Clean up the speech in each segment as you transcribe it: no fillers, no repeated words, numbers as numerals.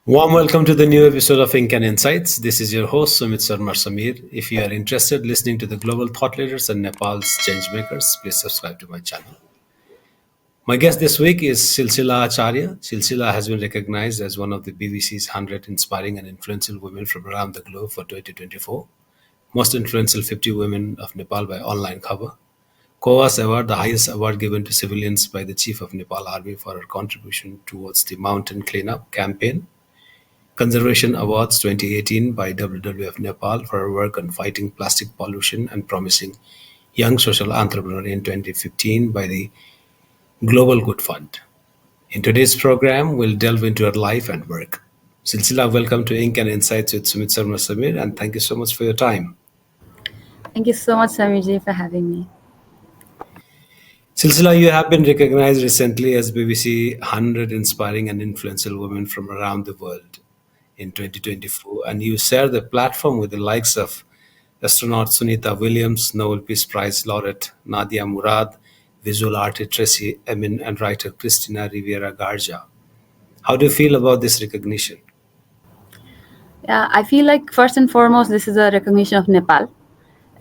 Warm welcome to the new episode of Ink and Insights. This is your host Sumit Sarmar Samir. If you are interested listening to the global thought leaders and Nepal's changemakers, please subscribe to my channel. My guest this week is Shilshila Acharya. Shilshila has been recognized as one of the BBC's 100 inspiring and influential women from around the globe for 2024. Most influential 50 women of Nepal by online cover. COAS Award, the highest award given to civilians by the Chief of Nepal Army for her contribution towards the mountain cleanup campaign. Conservation Awards 2018 by WWF Nepal for her work on fighting plastic pollution and promising Young Social Entrepreneur in 2015 by the Global Good Fund. In today's program, we'll delve into her life and work. Silsila, welcome to Ink and Insights with Sumit Sarma Samir, and thank you so much for your time. Thank you so much, Samirji, for having me. Silsila, you have been recognized recently as BBC 100 Inspiring and Influential Women from Around the World in 2024, and you share the platform with the likes of astronaut Sunita Williams, Nobel Peace Prize laureate Nadia Murad, visual artist Tracy Emin, and writer Christina Rivera Garja. How do you feel about this recognition? Yeah, I feel like first and foremost, this is a recognition of Nepal.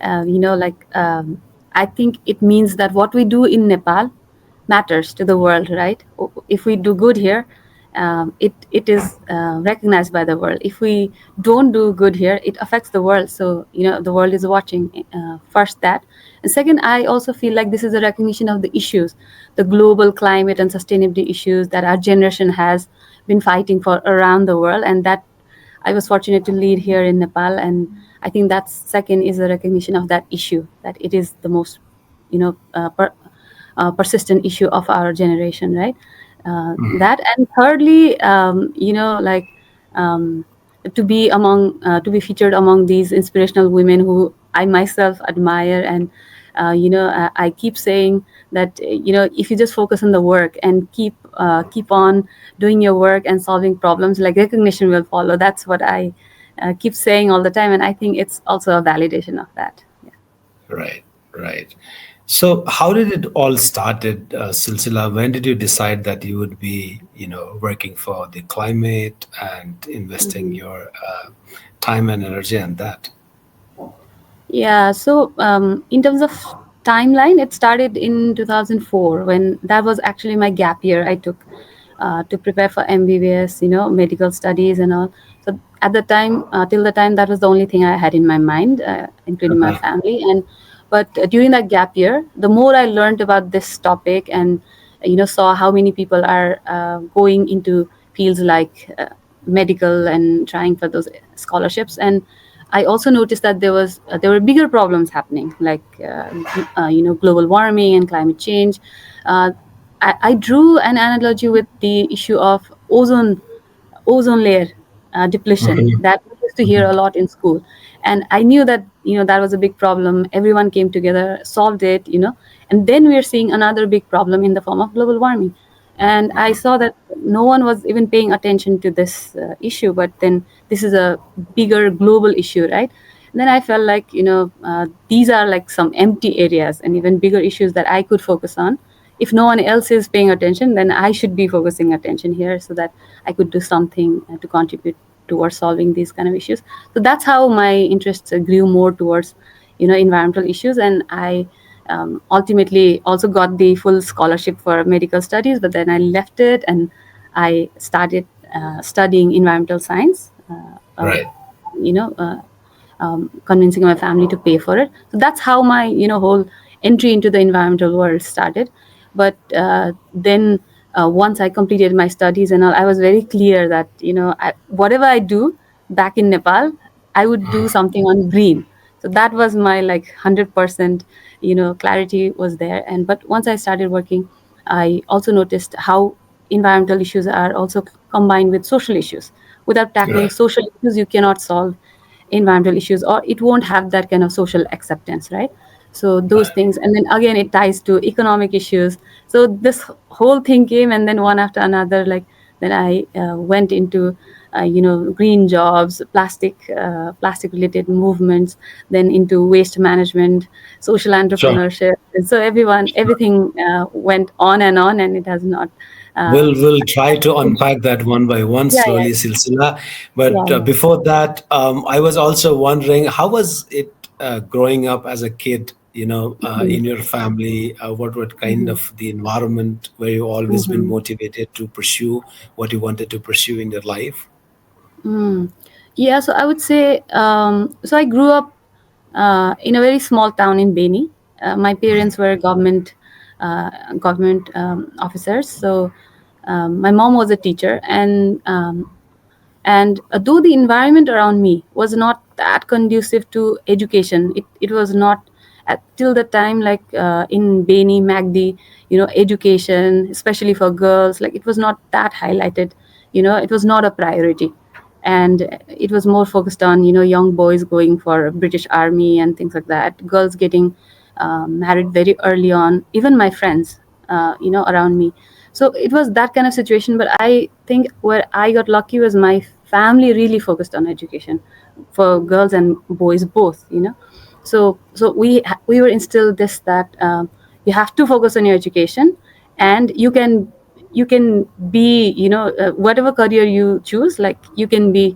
I think it means that what we do in Nepal matters to the world, right? If we do good here, it is recognized by the world. If we don't do good here, it affects the world. So the world is watching. First that, and second, I also feel like this is a recognition of the issues, the global climate and sustainability issues that our generation has been fighting for around the world, and that I was fortunate to lead here in Nepal, and I think that second is a recognition of that issue, that it is the most, persistent issue of our generation, right? That, and thirdly, to be featured among these inspirational women who I myself admire, and I keep saying that if you just focus on the work and keep on doing your work and solving problems, like recognition will follow. That's what I keep saying all the time, and I think it's also a validation of that. Yeah. Right, right. So, how did it all started, Silsila? When did you decide that you would be, working for the climate and investing Mhm. your time and energy on that? Yeah, so in terms of timeline, it started in 2004, when that was actually my gap year I took to prepare for MBBS, medical studies and all. So at the time, till the time, that was the only thing I had in my mind, including my Okay. family. But during that gap year, the more I learned about this topic, and saw how many people are going into fields like medical and trying for those scholarships. And I also noticed that there were bigger problems happening, like global warming and climate change. Uh, I drew an analogy with the issue of ozone layer depletion Mhm, that we used to hear mhm. a lot in school, and I knew that that was a big problem. Everyone came together, solved it, and then we are seeing another big problem in the form of global warming. And I saw that no one was even paying attention to this issue, but then this is a bigger global issue, right? And then I felt like these are like some empty areas and even bigger issues that I could focus on. If no one else is paying attention, then I should be focusing attention here, so that I could do something to contribute towards solving these kind of issues. So that's how my interests grew more towards environmental issues. And I ultimately also got the full scholarship for medical studies, but then I left it and I started studying environmental science. Right. You know, uh, Convincing my family to pay for it. So that's how my whole entry into the environmental world started. But then once I completed my studies and all, I was very clear that whatever I do back in Nepal, I would do something on green. So that was my like 100% clarity was there. And but once I started working, I also noticed how environmental issues are also combined with social issues. Without tackling Right. social issues, you cannot solve environmental issues, or it won't have that kind of social acceptance, right? So those Right. things, and then again it ties to economic issues. So this whole thing came, and then one after another, like then I went into green jobs, plastic related movements, then into waste management, social Sure. entrepreneurship. And so everything went on, and it has not We'll try to unpack that one by one Yeah, yeah, slowly, Silsila. But yeah, before that, I was also wondering how was it growing up as a kid? yeah. In your family, what kind Mhm. of the environment where you always been Mhm. motivated to pursue what you wanted to pursue in your life? Mm. Yeah, so I would say, so I grew up in a very small town in Beni. My parents were government officers. So my mom was a teacher, and though the environment around me was not that conducive to education, it was not till the time, like in Beni, Magdi, education, especially for girls, like it was not that highlighted. It was not a priority, and it was more focused on young boys going for British Army and things like that, girls getting married very early on, even my friends around me. So it was that kind of situation. But I think where I got lucky was my family really focused on education for girls and boys both. So we were instilled this, that you have to focus on your education, and you can be, whatever career you choose, like you can be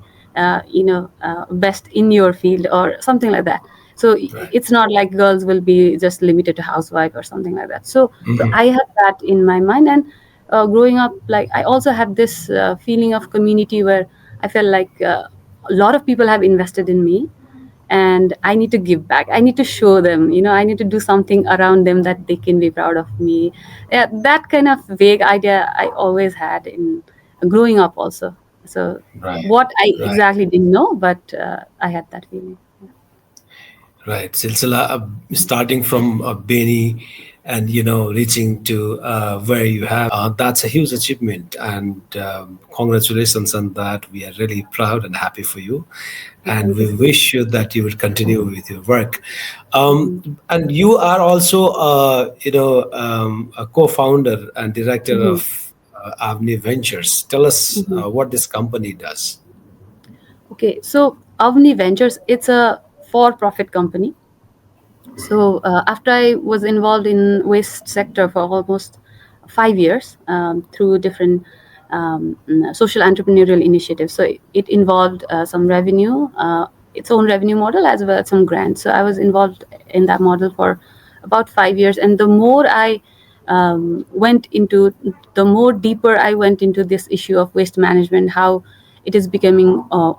best in your field or something like that. So Right. it's not like girls will be just limited to housewife or something like that. So I had that in my mind. And growing up, like I also had this feeling of community, where I felt like a lot of people have invested in me, and I need to give back. I need to show them, I need to do something around them that they can be proud of me. Yeah, that kind of vague idea I always had in growing up also. So Right. what I Right. exactly didn't know, but I had that feeling. Right, Silsila, starting from Beni and reaching to where you have, that's a huge achievement, and congratulations on that. We are really proud and happy for you, and Thank you we so much. wish you that you will continue with your work. Mhm. And you are also, a co-founder and director Mhm. of Aven Ventures. Tell us Mhm. what this company does. Okay, so Avni Ventures, it's a for-profit company. So after I was involved in waste sector for almost 5 years, through different social entrepreneurial initiatives. So it involved some revenue, its own revenue model, as well as some grants. So I was involved in that model for about 5 years. And the more I went into, the more deeper I went into this issue of waste management, how it is becoming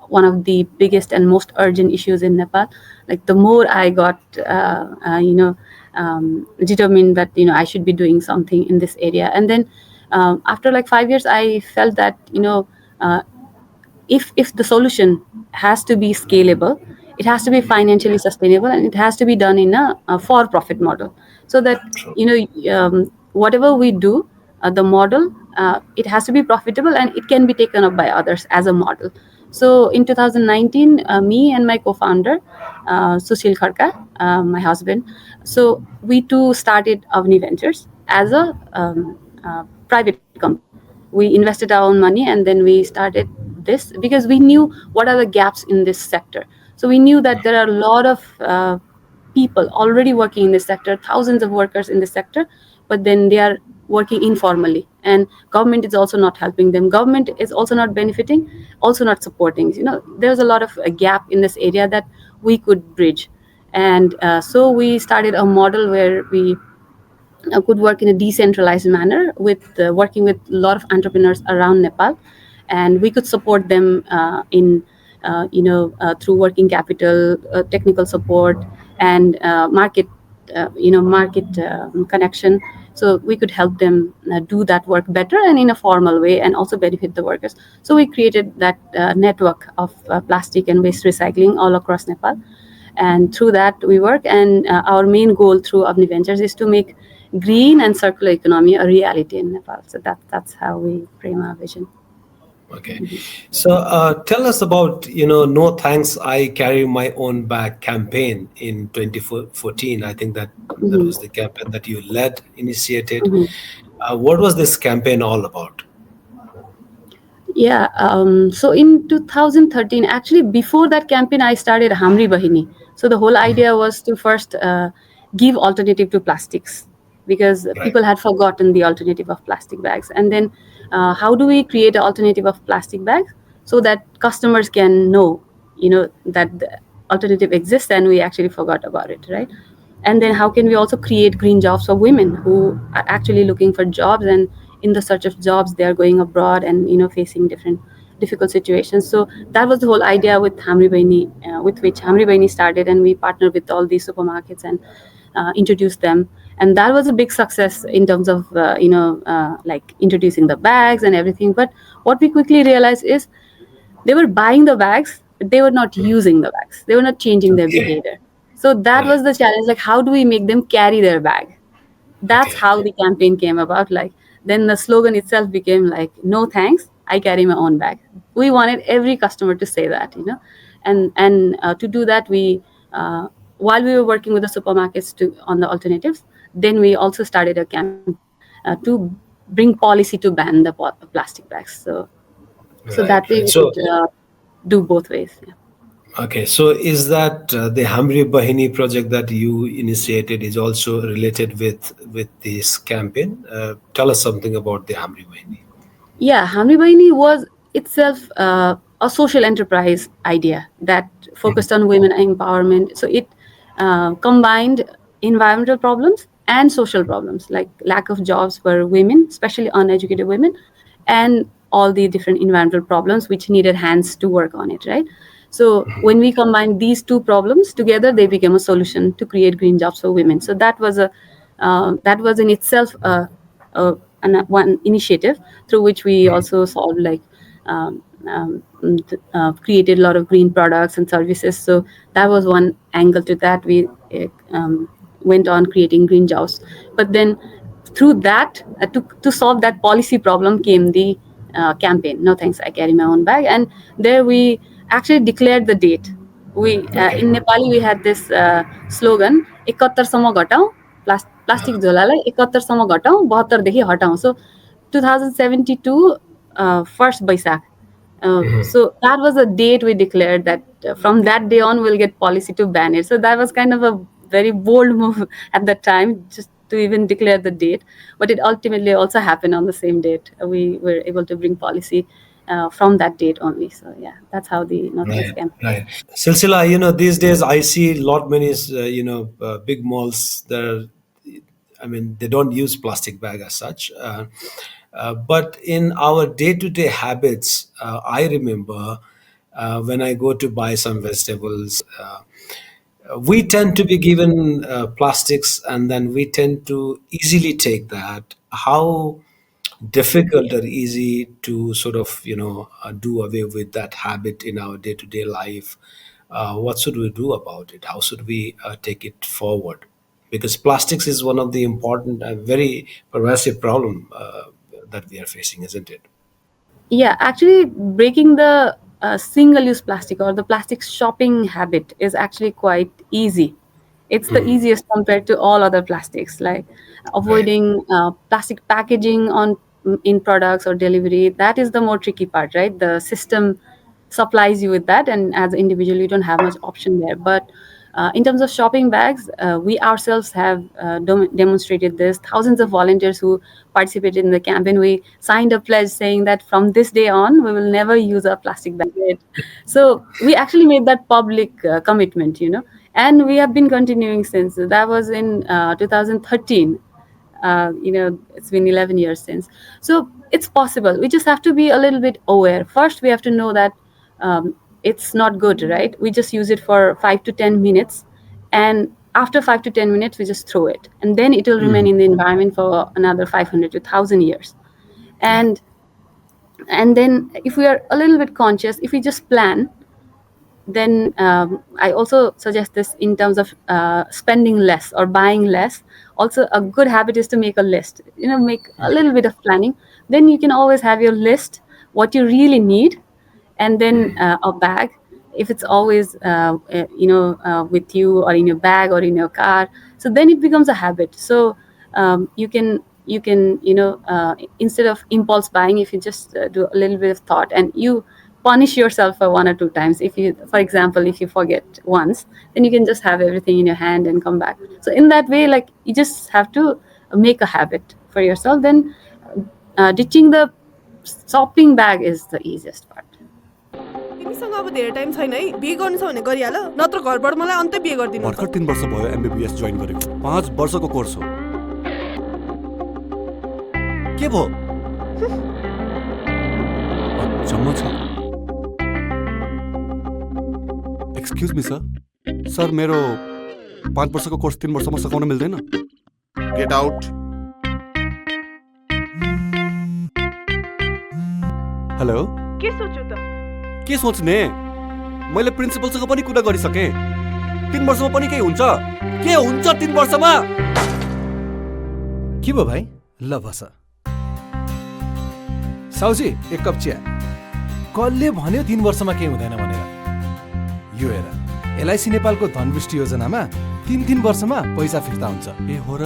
one of the biggest and most urgent issues in Nepal. Like the more I got, determined that I should be doing something in this area. And then after like 5 years, I felt that uh, if the solution has to be scalable, it has to be financially sustainable, and it has to be done in a for-profit model, so that True. whatever we do, the model, it has to be profitable, and it can be taken up by others as a model. So in 2019, me and my co-founder, Sushil Kharka, my husband, so we too started Avni Ventures as a private company. We invested our own money, and then we started this because we knew what are the gaps in this sector. So we knew that there are a lot of people already working in this sector, thousands of workers in this sector, but then they are working informally, and government is also not helping them, government is also not benefiting, also not supporting. There's a lot of a gap in this area that we could bridge. And so we started a model where we could work in a decentralized manner, with working with a lot of entrepreneurs around Nepal, and we could support them in through working capital, technical support, and market connection. So we could help them do that work better and in a formal way, and also benefit the workers. So we created that network of plastic and waste recycling all across Nepal, and through that we work. And our main goal through Avni Ventures is to make green and circular economy a reality in Nepal. So that's how we frame our vision. Okay. So tell us about, No Thanks, I Carry My Own Bag campaign in 2014. I think that Mhm. was the campaign that you led, initiated. Mhm. What was this campaign all about? Yeah. So in 2013, actually, before that campaign, I started Hamri Bahini. So the whole idea was to first give alternative to plastics. because Right. people had forgotten the alternative of plastic bags. And then how do we create an alternative of plastic bags so that customers can know, that the alternative exists and we actually forgot about it, right? And then how can we also create green jobs for women who are actually looking for jobs, and in the search of jobs they are going abroad and facing different difficult situations. So that was the whole idea with Hamri Baini, with which Hamri Baini started, and we partnered with all these supermarkets and introduced them. And that was a big success in terms of like introducing the bags and everything. But what we quickly realized is they were buying the bags, but they were not using the bags. They were not changing their Okay. behavior. So that Right. was the challenge. Like, how do we make them carry their bag? That's Okay. how the campaign came about. Like, then the slogan itself became like, "No thanks, I carry my own bag." We wanted every customer to say that, and to do that, we while we were working with the supermarkets to on the alternatives, then we also started a campaign to bring policy to ban the plastic bags. So Right. that way Right. we So, could do both ways. Yeah. okay. So, is that the Hamri Bahini project that you initiated is also related with this campaign? Tell us something about the Hamri Bahini. Yeah, Hamri Baini was itself a social enterprise idea that focused on women empowerment. So it combined environmental problems and social problems like lack of jobs for women, especially uneducated women, and all the different environmental problems which needed hands to work on it, right? So when we combined these two problems together, they became a solution to create green jobs for women. So that was in itself uh, one initiative through which we also solved like created a lot of green products and services. So that was one angle to that. We went on creating green jobs, but then through that to solve that policy problem came the campaign, "No thanks, I carry my own bag." And there we actually declared the date. We Okay. in Nepali we had this slogan, "71सम्म घटाऊ, plastic झोलालाई 71सम्म घटाऊ, 72देखि हटाऊ." So 2072 first Baisakh. So that was a date we declared that from that day on we'll get policy to ban it. So that was kind of a very bold move at that time, just to even declare the date. But it ultimately also happened on the same date. We were able to bring policy from that date only. So yeah, that's how the No Thanks Right. campaign. Right. Silsila, these days I see lot many, big malls. I mean, they don't use plastic bag as such. But in our day-to-day habits, I remember when I go to buy some vegetables, we tend to be given plastics, and then we tend to easily take that. How difficult or easy to sort of do away with that habit in our day-to-day life? What should we do about it? How should we take it forward? Because plastics is one of the important, very pervasive problem that we are facing, isn't it? Yeah, actually, breaking the single use plastic or the plastic shopping habit is actually quite easy. It's the easiest compared to all other plastics, like Right. avoiding plastic packaging in products or delivery. That is the more tricky part, right? The system supplies you with that, and as an individual, you don't have much option there. But in terms of shopping bags, we ourselves have demonstrated this. Thousands of volunteers who participated in the campaign, we signed a pledge saying that from this day on, we will never use a plastic bag again. So we actually made that public commitment, and we have been continuing since. That was in 2013. It's been 11 years since. So it's possible. We just have to be a little bit aware. First, we have to know that it's not good, right? We just use it for 5 to 10 minutes, and after 5 to 10 minutes we just throw it, and then it will remain in the environment for another 500 to 1000 years. Yeah. And and then if we are a little bit conscious, if we just plan, then I also suggest this in terms of spending less or buying less. Also, a good habit is to make a list. Make a little bit of planning. Then you can always have your list, what you really need, and then a bag. If it's always with you or in your bag or in your car, so then it becomes a habit. So you can instead of impulse buying, if you just do a little bit of thought and you punish yourself for 1 or 2 times. If you, for example, if you forget once, then you can just have everything in your hand and come back. So in that way, like, you just have to make a habit for yourself, then ditching the shopping bag is the easiest part. तिमीसँग अब धेरै time छैन है, बिहे गर्नु छ भने गरिहाल, नत्र घरबाट मलाई अन्तै बिहे गरिदिनु। भर्खर 3 वर्ष भयो एमबीबीएस जोइन गरेको, 5 वर्षको कोर्स हो। के भो अचम्म छ। एक्सक्युज मी सर मेरो 5 वर्षको कोर्स 3 वर्षमा सकाउन मिल्दैन? Get out. हेलो, के सोच्यो त? के सोच्ने? मैले प्रिन्सिपलसँग पनि कुरा गरिसके। 3 वर्षमा पनि के हुन्छ? के हुन्छ 3 वर्षमा? के भयो भाइ? ल बस। साउजी एक कप चिया। कसले भन्यो 3 वर्षमा केही हुँदैन भनेर? यो हेर, एलआइसी नेपालको धनवृष्टि योजनामा 3 वर्षमा पैसा फिर्ता हुन्छ। ए हो र?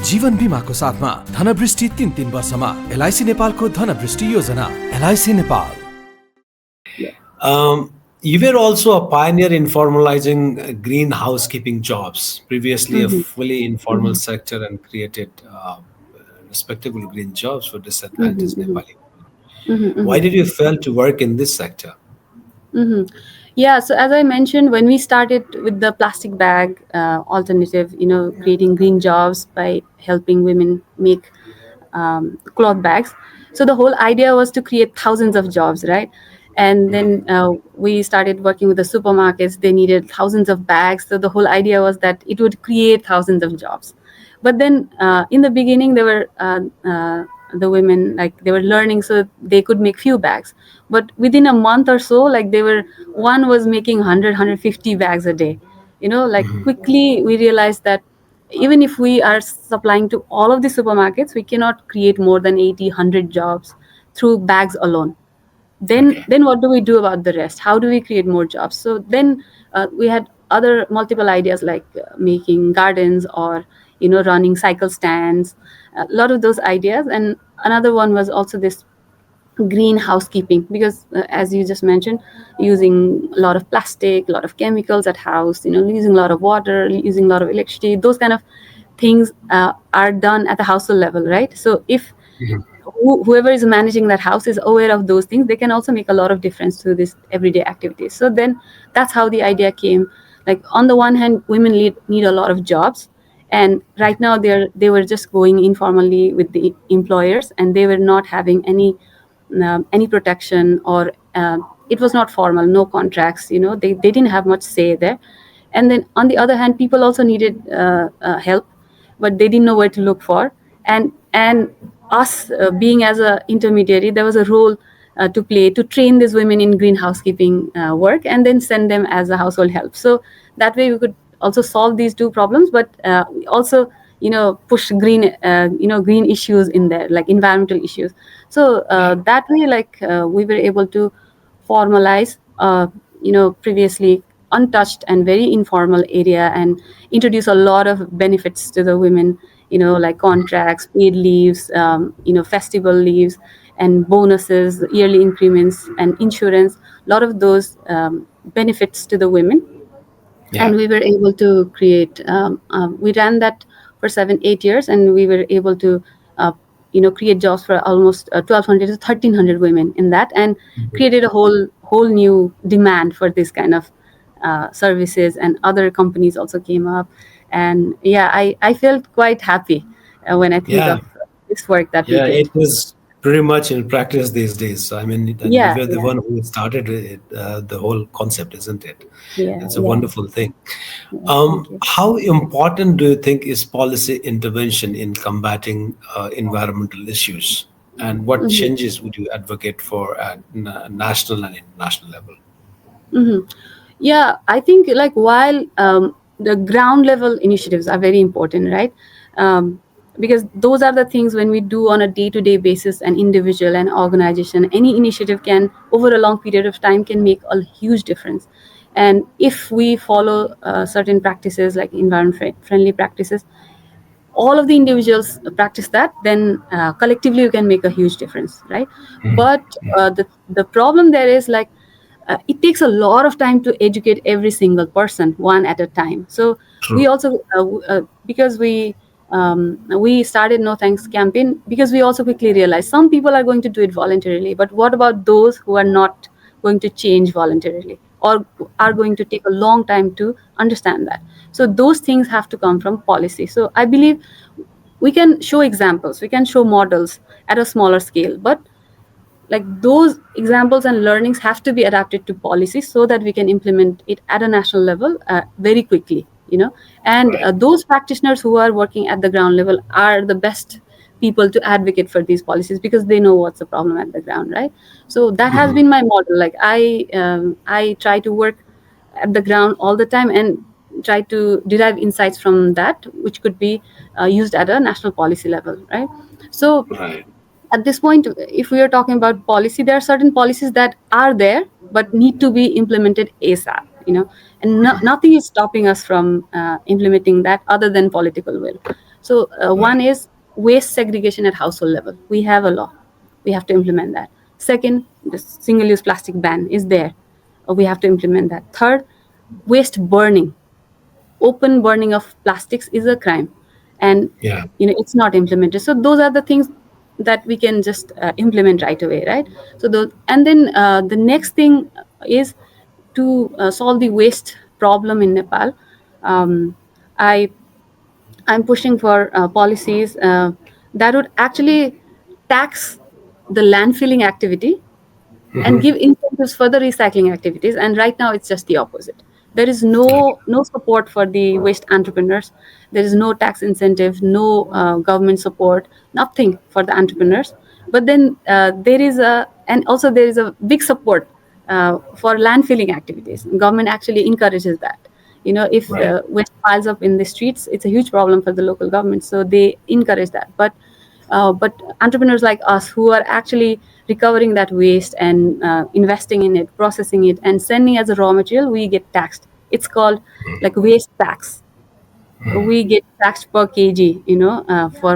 जीवन बीमाको साथमा धनवृष्टि 3 वर्षमा। एलआइसी नेपालको धनवृष्टि योजना। LIC Nepal. You were also a pioneer in formalizing green housekeeping jobs, previously a fully informal sector, and created respectable green jobs for disadvantaged Nepali women. Why did you fail to work in this sector? Yeah, so as I mentioned, when we started with the plastic bag alternative, creating green jobs by helping women make cloth bags. So the whole idea was to create thousands of jobs, right? And then we started working with the supermarkets. They needed thousands of bags. So the whole idea was that it would create thousands of jobs. But then in the beginning, they were the women, like they were learning, so they could make few bags. But within a month or so, like one was making 100, 150 bags a day. Quickly we realized that even if we are supplying to all of the supermarkets, we cannot create more than 80, 100 jobs through bags alone. Then what do we do about the rest? How do we create more jobs? So then we had other multiple ideas, like making gardens or running cycle stands, a lot of those ideas. And another one was also this green housekeeping, because as you just mentioned, using a lot of plastic, a lot of chemicals at house, using a lot of water, using a lot of electricity, those kind of things are done at the household level, right? So if whoever is managing that house is aware of those things, they can also make a lot of difference to this everyday activities. So then that's how the idea came. Like on the one hand, women need a lot of jobs, and right now they were just going informally with the employers, and they were not having any protection, or it was not formal, no contracts. They didn't have much say there. And then on the other hand, people also needed help, but they didn't know where to look for. And us being as an intermediary, there was a role to play to train these women in green housekeeping work, and then send them as a household help. So that way we could also solve these two problems, but we also push green green issues in there, like environmental issues. So that way, like we were able to formalize previously untouched and very informal area, and introduce a lot of benefits to the women, like contracts, paid leaves, festival leaves, and bonuses, yearly increments, and insurance, a lot of those benefits to the women. And we were able to create, we ran that for 7-8 years, and we were able to create jobs for almost 1,200 to 1,300 women in that, and created a whole new demand for this kind of services, and other companies also came up. And I felt quite happy when I think of this work that we did. It is pretty much in practice these days. I mean, you were the one who started it, the whole concept, isn't it? It's a wonderful thing. How important do you think is policy intervention in combating environmental issues? And what changes would you advocate for at national and international level? Yeah, I think like while the ground level initiatives are very important, right? Because those are the things when we do on a day-to-day basis, an individual and organization, any initiative can, over a long period of time, can make a huge difference. And if we follow certain practices like environment-friendly practices, all of the individuals practice that, then collectively you can make a huge difference, right? But the problem there is like, it takes a lot of time to educate every single person, one at a time. So we also, because we we started No Thanks campaign because we also quickly realized some people are going to do it voluntarily, but what about those who are not going to change voluntarily or are going to take a long time to understand that? So those things have to come from policy. So I believe we can show examples, we can show models at a smaller scale, but like those examples and learnings have to be adapted to policy so that we can implement it at a national level very quickly, and Right. those practitioners who are working at the ground level are the best people to advocate for these policies because they know what's the problem at the ground, right? So that has been my model. Like I try to work at the ground all the time and try to derive insights from that which could be used at a national policy level, right? So Right. at this point, if we are talking about policy, there are certain policies that are there but need to be implemented ASAP, and nothing is stopping us from implementing that other than political will. So Right. one is waste segregation at household level. We have a law, we have to implement that. Second, the single-use plastic ban is there. We have to implement that. Third, waste burning. Open burning of plastics is a crime, and Yeah. it's not implemented. So those are the things that we can just implement right away, right? So those, and then the next thing is to solve the waste problem in Nepal. Um, i i'm pushing for policies that would actually tax the landfilling activity and give incentives for the recycling activities, and right now it's just the opposite. There is no support for the waste entrepreneurs. There is no tax incentive, no government support, nothing for the entrepreneurs. But then there is a and also there is a big support for landfilling activities. Government actually encourages that. If Right. waste piles up in the streets, it's a huge problem for the local government, so they encourage that. But entrepreneurs like us who are actually recovering that waste and investing in it, processing it, and sending as a raw material, we get taxed. It's called like waste tax. We get taxed per kg,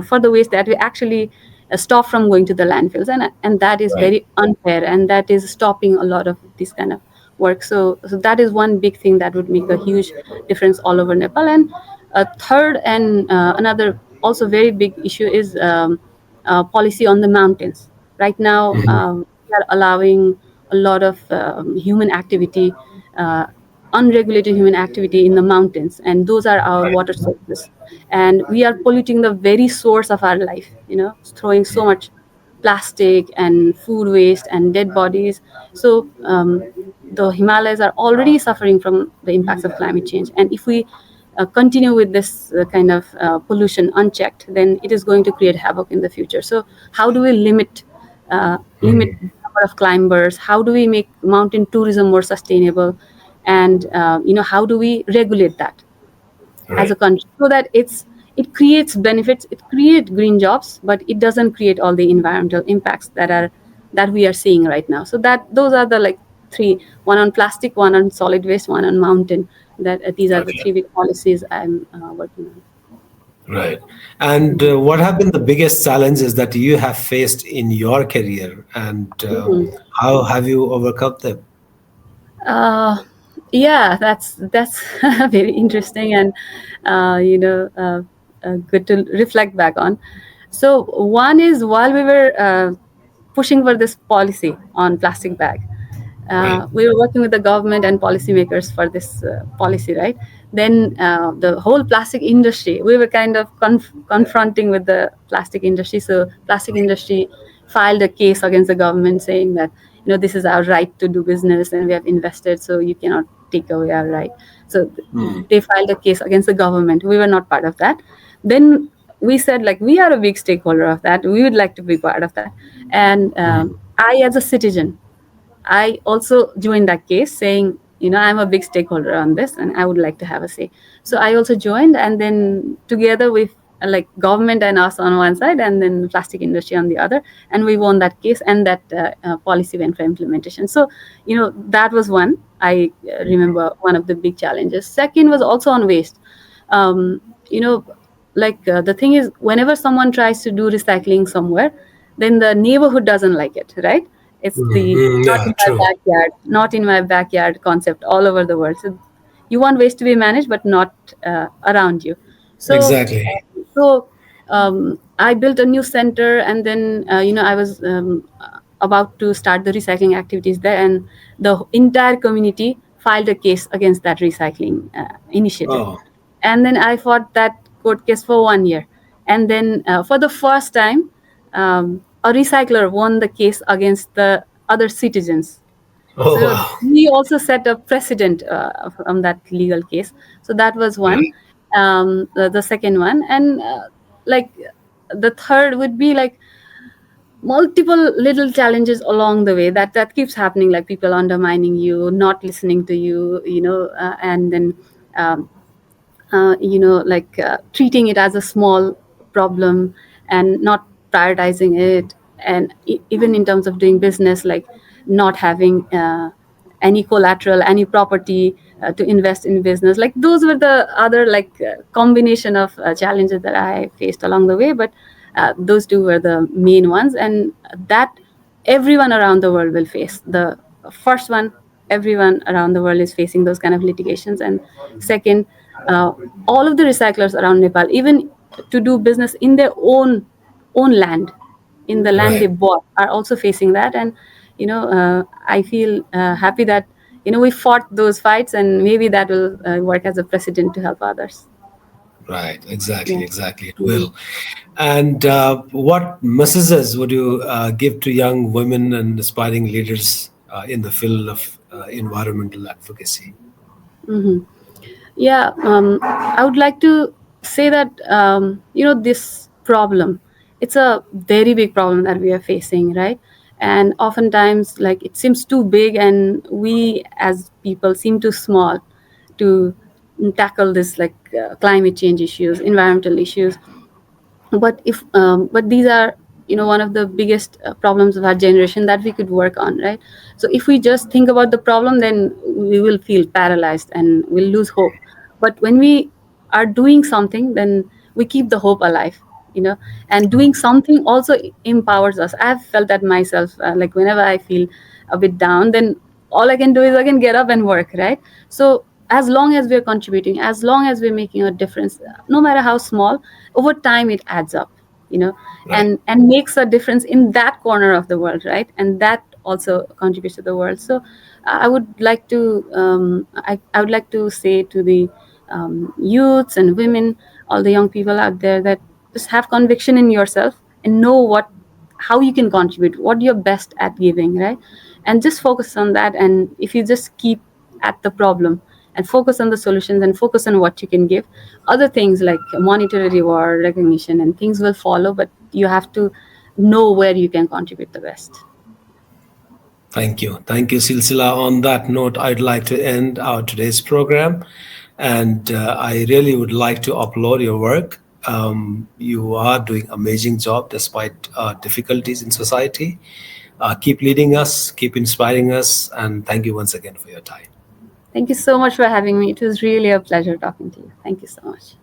for the waste that we actually stop from going to the landfills, and that is Right. very unfair, and that is stopping a lot of this kind of work. So that is one big thing that would make a huge difference all over Nepal. And a third and another also very big issue is policy on the mountains. Right now, we are allowing a lot of human activity. Unregulated human activity in the mountains, and those are our Right. water sources, and we are polluting the very source of our life, throwing so much plastic and food waste and dead bodies. So the Himalayas are already suffering from the impacts of climate change, and if we continue with this kind of pollution unchecked, then it is going to create havoc in the future. So how do we limit the number of climbers? How do we make mountain tourism more sustainable? And how do we regulate that as a Right. country so that it creates benefits, it creates green jobs, but it doesn't create all the environmental impacts that we are seeing right now. So that those are the like three: one on plastic, one on solid waste, one on mountain. That these are the Okay. three big policies I'm working on. Right. And what have been the biggest challenges that you have faced in your career, and how have you overcome them? Uh, yeah, that's very interesting and good to reflect back on. So one is while we were pushing for this policy on plastic bag, Right. we were working with the government and policymakers for this policy, right? Then the whole plastic industry, we were kind of confronting with the plastic industry. So plastic industry filed a case against the government saying that this is our right to do business and we have invested, so you cannot take away our right. So they filed a case against the government. We were not part of that. Then we said, like, we are a big stakeholder of that, we would like to be part of that. And I, as a citizen, I also joined that case saying, I'm a big stakeholder on this and I would like to have a say. So I also joined, and then together with like government and us on one side and then plastic industry on the other, and we won that case, and that policy went for implementation. So, that was one. I remember one of the big challenges. Second was also on waste. Um, you know, the thing is, whenever someone tries to do recycling somewhere, then the neighborhood doesn't like it, right? It's the not Yeah, in my true. backyard, not in my backyard concept all over the world. So you want waste to be managed, but not around you. So Exactly. So I built a new center, and then I was about to start the recycling activities there, and the entire community filed a case against that recycling initiative. Oh, And then I fought that court case for 1 year, and then for the first time, a recycler won the case against the other citizens. oh So wow. we also set a precedent from that legal case. So that was one. Right. The second one, and like the third would be like multiple little challenges along the way that keeps happening, like people undermining you, not listening to you, and then um, treating it as a small problem and not prioritizing it. And even in terms of doing business, like not having any collateral, any property to invest in business. Like those were the other combination of challenges that I faced along the way. But those two were the main ones, and that everyone around the world will face. The first one, everyone around the world is facing those kind of litigations, and second, uh, all of the recyclers around Nepal, even to do business in their own land, in the land they Right. bought, are also facing that. And I feel happy that we fought those fights, and maybe that will work as a precedent to help others. Right. Yeah. Exactly. Exactly. It Mhm. will. And what messages would you give to young women and aspiring leaders in the field of environmental advocacy? Mhm. Yeah, I would like to say that this problem, it's a very big problem that we are facing, right? And oftentimes, like, it seems too big, and we as people seem too small to tackle this, like climate change issues, environmental issues. But these are one of the biggest problems of our generation that we could work on, right? So if we just think about the problem, then we will feel paralyzed and we'll lose hope. But when we are doing something, then we keep the hope alive, you know and doing something also empowers us. I've felt that myself, like whenever I feel a bit down, then all I can do is I can get up and work, right? So as long as we're contributing, as long as we're making a difference, no matter how small, over time it adds up, Right. and makes a difference in that corner of the world, right? And that also contributes to the world. So I would like to I would like to say to the youths and women, all the young people out there, that just have conviction in yourself and know how you can contribute, what you're best at giving, right? And just focus on that. And if you just keep at the problem and focus on the solutions and focus on what you can give, other things like monetary reward, recognition, and things will follow. But you have to know where you can contribute the best. Thank you. Thank you, Silsila. On that note, I'd like to end our today's program. And I really would like to applaud your work. You are doing amazing job despite difficulties in society. Keep leading us, keep inspiring us, and thank you once again for your time. Thank you so much for having me. It was really a pleasure talking to you. Thank you so much.